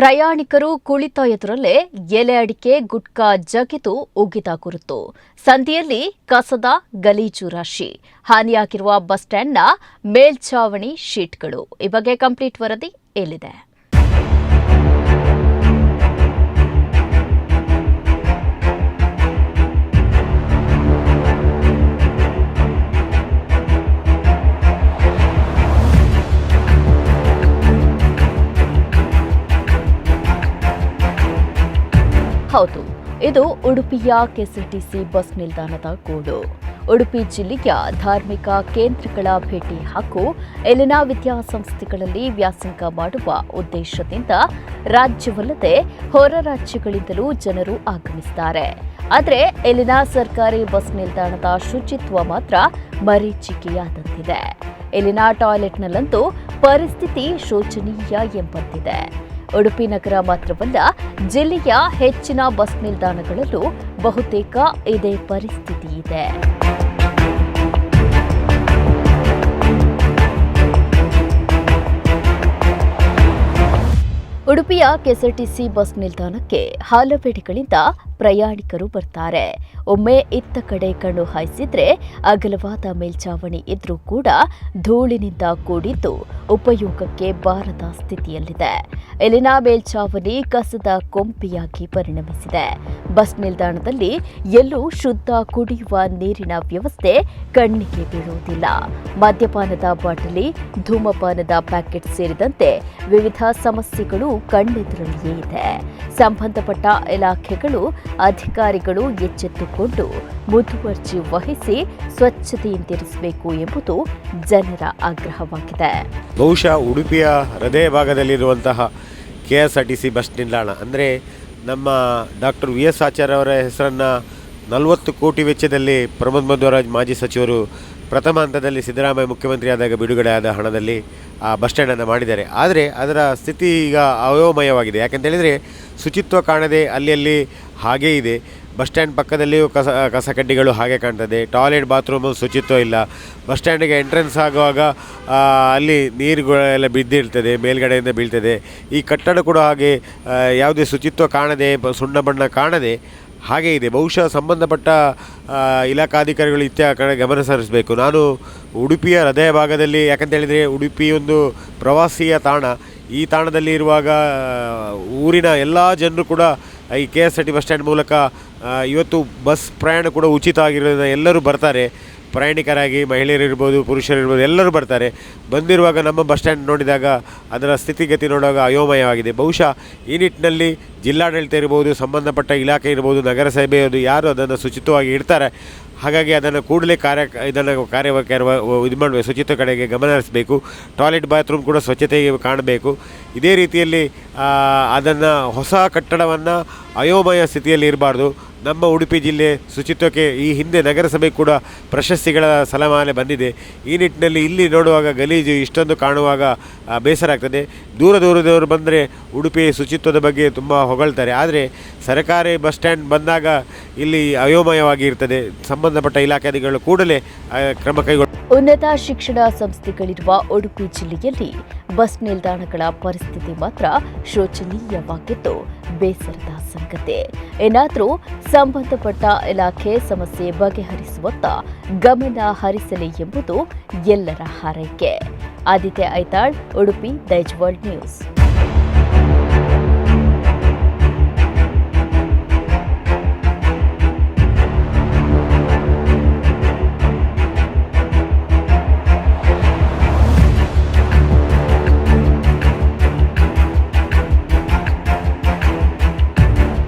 ಪ್ರಯಾಣಿಕರು ಕುಳಿತ ಎದುರಲ್ಲೇ ಎಲೆ ಅಡಿಕೆ ಗುಟ್ಕಾ ಜಗಿದು ಉಗಿದ ಗುರುತು. ಸಂಧಿಯಲ್ಲಿ ಕಸದ ಗಲೀಜು ರಾಶಿ. ಹಾನಿಯಾಗಿರುವ ಬಸ್ ಸ್ಟ್ಯಾಂಡ್ನ ಮೇಲ್ಛಾವಣಿ ಶೀಟ್ಗಳು. ಈ ಬಗ್ಗೆ ಕಂಪ್ಲೀಟ್ ವರದಿ ಇಲ್ಲಿದೆ. ಹೌದು, ಇದು ಉಡುಪಿಯ ಕೆಎಸ್ಆರ್ಟಿಸಿ ಬಸ್ ನಿಲ್ದಾಣದ ಗೋಡು. ಉಡುಪಿ ಜಿಲ್ಲೆಯ ಧಾರ್ಮಿಕ ಕೇಂದ್ರಗಳ ಭೇಟಿ ಹಾಗೂ ಇಲ್ಲಿನ ವಿದ್ಯಾಸಂಸ್ಥೆಗಳಲ್ಲಿ ವ್ಯಾಸಂಗ ಮಾಡುವ ಉದ್ದೇಶದಿಂದ ರಾಜ್ಯವಲ್ಲದೆ ಹೊರ ರಾಜ್ಯಗಳಿಂದಲೂ ಜನರು ಆಗಮಿಸುತ್ತಾರೆ. ಆದರೆ ಇಲ್ಲಿನ ಸರ್ಕಾರಿ ಬಸ್ ನಿಲ್ದಾಣದ ಶುಚಿತ್ವ ಮಾತ್ರ ಮರೀಚಿಕೆಯಾದಂತಿದೆ. ಇಲ್ಲಿನ ಟಾಯ್ಲೆಟ್ನಲ್ಲಂತೂ ಪರಿಸ್ಥಿತಿ ಶೋಚನೀಯ ಎಂಬಂತಿದೆ. ಉಡುಪಿ ನಗರ ಮಾತ್ರವಲ್ಲ, ಜಿಲ್ಲೆಯ ಹೆಚ್ಚಿನ ಬಸ್ ನಿಲ್ದಾಣಗಳಲ್ಲೂ ಬಹುತೇಕ ಇದೇ ಪರಿಸ್ಥಿತಿ ಇದೆ. ಉಡುಪಿಯ ಕೆಎಸ್ಆರ್ಟಿಸಿ ಬಸ್ ನಿಲ್ದಾಣಕ್ಕೆ ಹಲವೆಡೆಗಳಿಂದ ಪ್ರಯಾಣಿಕರು ಬರ್ತಾರೆ. ಒಮ್ಮೆ ಇತ್ತ ಕಡೆ ಕಣ್ಣು ಹಾಯಿಸಿದ್ರೆ ಅಗಲವಾದ ಮೇಲ್ಛಾವಣಿ ಇದ್ರೂ ಕೂಡ ಧೂಳಿನಿಂದ ಕೂಡಿದ್ದು ಉಪಯೋಗಕ್ಕೆ ಬಾರದ ಸ್ಥಿತಿಯಲ್ಲಿದೆ. ಇಲ್ಲಿನ ಮೇಲ್ಛಾವಣಿ ಕಸದ ಕೊಂಪೆಯಾಗಿ ಪರಿಣಮಿಸಿದೆ. ಬಸ್ ನಿಲ್ದಾಣದಲ್ಲಿ ಎಲ್ಲೂ ಶುದ್ಧ ಕುಡಿಯುವ ನೀರಿನ ವ್ಯವಸ್ಥೆ ಕಣ್ಣಿಗೆ ಬೀಳುವುದಿಲ್ಲ. ಮದ್ಯಪಾನದ ಬಾಟಲಿ, ಧೂಮಪಾನದ ಪ್ಯಾಕೆಟ್ ಸೇರಿದಂತೆ ವಿವಿಧ ಸಮಸ್ಯೆಗಳು ಕಣ್ಣೆದುರಲ್ಲಿಯೇ ಇದೆ. ಸಂಬಂಧಪಟ್ಟ ಇಲಾಖೆಗಳು, ಅಧಿಕಾರಿಗಳು ಎಚ್ಚೆತ್ತುಕೊಂಡು ಮುತುವರ್ಜಿ ವಹಿಸಿ ಸ್ವಚ್ಛತೆಯಿಂದಿರಿಸಬೇಕು ಎಂಬುದು ಜನರ ಆಗ್ರಹವಾಗಿದೆ. ಬಹುಶಃ ಉಡುಪಿಯ ಹೃದಯ ಭಾಗದಲ್ಲಿರುವಂತಹ ಕೆಎಸ್ಆರ್ಟಿಸಿ ಬಸ್ ನಿಲ್ದಾಣ ಅಂದರೆ ನಮ್ಮ ಡಾಕ್ಟರ್ ವಿ ಎಸ್ ಆಚಾರ್ಯ ಅವರ ಹೆಸರನ್ನು 40 ಕೋಟಿ ವೆಚ್ಚದಲ್ಲಿ ಪ್ರಮೋದ್ ಮಧ್ವರಾಜ್ ಮಾಜಿ ಸಚಿವರು ಪ್ರಥಮ ಹಂತದಲ್ಲಿ ಸಿದ್ದರಾಮಯ್ಯ ಮುಖ್ಯಮಂತ್ರಿ ಆದಾಗ ಬಿಡುಗಡೆಯಾದ ಹಣದಲ್ಲಿ ಆ ಬಸ್ ಸ್ಟ್ಯಾಂಡನ್ನು ಮಾಡಿದ್ದಾರೆ. ಆದರೆ ಅದರ ಸ್ಥಿತಿ ಈಗ ಅಯೋಮಯವಾಗಿದೆ. ಯಾಕೆಂತೇಳಿದರೆ ಶುಚಿತ್ವ ಕಾಣದೆ ಅಲ್ಲಿ ಹಾಗೇ ಇದೆ. ಬಸ್ ಸ್ಟ್ಯಾಂಡ್ ಪಕ್ಕದಲ್ಲಿಯೂ ಕಸಕಡ್ಡಿಗಳು ಹಾಗೆ ಕಾಣ್ತದೆ. ಟಾಯ್ಲೆಟ್, ಬಾತ್ರೂಮು ಶುಚಿತ್ವ ಇಲ್ಲ. ಬಸ್ ಸ್ಟ್ಯಾಂಡಿಗೆ ಎಂಟ್ರೆನ್ಸ್ ಆಗುವಾಗ ಅಲ್ಲಿ ನೀರುಗಳೆಲ್ಲ ಬಿದ್ದಿರ್ತದೆ, ಮೇಲ್ಗಡೆಯಿಂದ ಬೀಳ್ತದೆ. ಈ ಕಟ್ಟಡ ಕೂಡ ಹಾಗೆ ಯಾವುದೇ ಶುಚಿತ್ವ ಕಾಣದೆ, ಸುಣ್ಣ ಬಣ್ಣ ಕಾಣದೆ ಹಾಗೇ ಇದೆ. ಬಹುಶಃ ಸಂಬಂಧಪಟ್ಟ ಇಲಾಖಾಧಿಕಾರಿಗಳು ಕಡೆ ಗಮನ ಹರಿಸಬೇಕು. ನಾನು ಉಡುಪಿಯ ಹೃದಯ ಭಾಗದಲ್ಲಿ, ಯಾಕಂತೇಳಿದರೆ ಉಡುಪಿ ಒಂದು ಪ್ರವಾಸಿಯ ತಾಣ. ಈ ತಾಣದಲ್ಲಿ ಇರುವಾಗ ಊರಿನ ಎಲ್ಲ ಜನರು ಕೂಡ ಈ ಕೆಎಸ್ಆರ್ಟಿ ಬಸ್ ಸ್ಟ್ಯಾಂಡ್ ಮೂಲಕ ಇವತ್ತು ಬಸ್ ಪ್ರಯಾಣ ಕೂಡ ಉಚಿತ ಆಗಿರೋದ್ರಿಂದ ಎಲ್ಲರೂ ಬರ್ತಾರೆ. ಪ್ರಯಾಣಿಕರಾಗಿ ಮಹಿಳೆಯರಿರ್ಬೋದು, ಪುರುಷರಿರ್ಬೋದು, ಎಲ್ಲರೂ ಬರ್ತಾರೆ. ಬಂದಿರುವಾಗ ನಮ್ಮ ಬಸ್ ಸ್ಟ್ಯಾಂಡ್ ನೋಡಿದಾಗ ಅದರ ಸ್ಥಿತಿಗತಿ ನೋಡುವಾಗ ಅಯೋಮಯವಾಗಿದೆ. ಬಹುಶಃ ಈ ನಿಟ್ಟಿನಲ್ಲಿ ಜಿಲ್ಲಾಡಳಿತ ಇರ್ಬೋದು, ಸಂಬಂಧಪಟ್ಟ ಇಲಾಖೆ ಇರ್ಬೋದು, ನಗರಸಭೆಯದು ಯಾರು ಅದನ್ನು ಶುಚಿತ್ವವಾಗಿ ಇಡ್ತಾರೆ. ಹಾಗಾಗಿ ಅದನ್ನು ಕೂಡಲೇ ಇದು ಮಾಡಬೇಕು, ಶುಚಿತ್ವ ಕಡೆಗೆ ಗಮನ ಹರಿಸಬೇಕು. ಟಾಯ್ಲೆಟ್, ಬಾತ್ರೂಮ್ ಕೂಡ ಸ್ವಚ್ಛತೆಗೆ ಕಾಣಬೇಕು. ಇದೇ ರೀತಿಯಲ್ಲಿ ಅದನ್ನು ಹೊಸ ಕಟ್ಟಡವನ್ನು ಅಯೋಮಯ ಸ್ಥಿತಿಯಲ್ಲಿ ಇರಬಾರ್ದು. ನಮ್ಮ ಉಡುಪಿ ಜಿಲ್ಲೆ ಶುಚಿತ್ವಕ್ಕೆ ಈ ಹಿಂದೆ ನಗರಸಭೆ ಕೂಡ ಪ್ರಶಸ್ತಿಗಳ ಸಲಮಾಲೆ ಬಂದಿದೆ. ಈ ನಿಟ್ಟಿನಲ್ಲಿ ಇಲ್ಲಿ ನೋಡುವಾಗ ಗಲೀಜು ಇಷ್ಟೊಂದು ಕಾಣುವಾಗ ಬೇಸರ ಆಗ್ತದೆ. ದೂರದವರು ಬಂದರೆ ಉಡುಪಿ ಶುಚಿತ್ವದ ಬಗ್ಗೆ ತುಂಬ ಹೊಗಳ್ತಾರೆ. ಆದರೆ ಸರ್ಕಾರಿ ಬಸ್ ಸ್ಟ್ಯಾಂಡ್ ಬಂದಾಗ ಇಲ್ಲಿ ಅಯೋಮಯವಾಗಿ ಇರ್ತದೆ. ಸಂಬಂಧಪಟ್ಟ ಇಲಾಖಾಧಿಕಾರಿಗಳು ಕೂಡಲೇ ಕ್ರಮ ಕೈಗೊಳ್ಳ. ಉನ್ನತ ಶಿಕ್ಷಣ ಸಂಸ್ಥೆಗಳಿರುವ ಉಡುಪಿ ಜಿಲ್ಲೆಯಲ್ಲಿ ಬಸ್ ನಿಲ್ದಾಣಗಳ ಪರಿಸ್ಥಿತಿ ಮಾತ್ರ ಶೋಚನೀಯವಾಗಿದ್ದು ಬೇಸರದ ಸಂಗತಿ. ಏನಾದರೂ ಸಂಬಂಧಪಟ್ಟ ಇಲಾಖೆ ಸಮಸ್ಯೆ ಬಗೆಹರಿಸುವತ್ತ ಗಮನ ಹರಿಸಲಿ ಎಂಬುದು ಎಲ್ಲರ ಹಾರೈಕೆ. Aditya Aithal, Udupi, Daiji world news.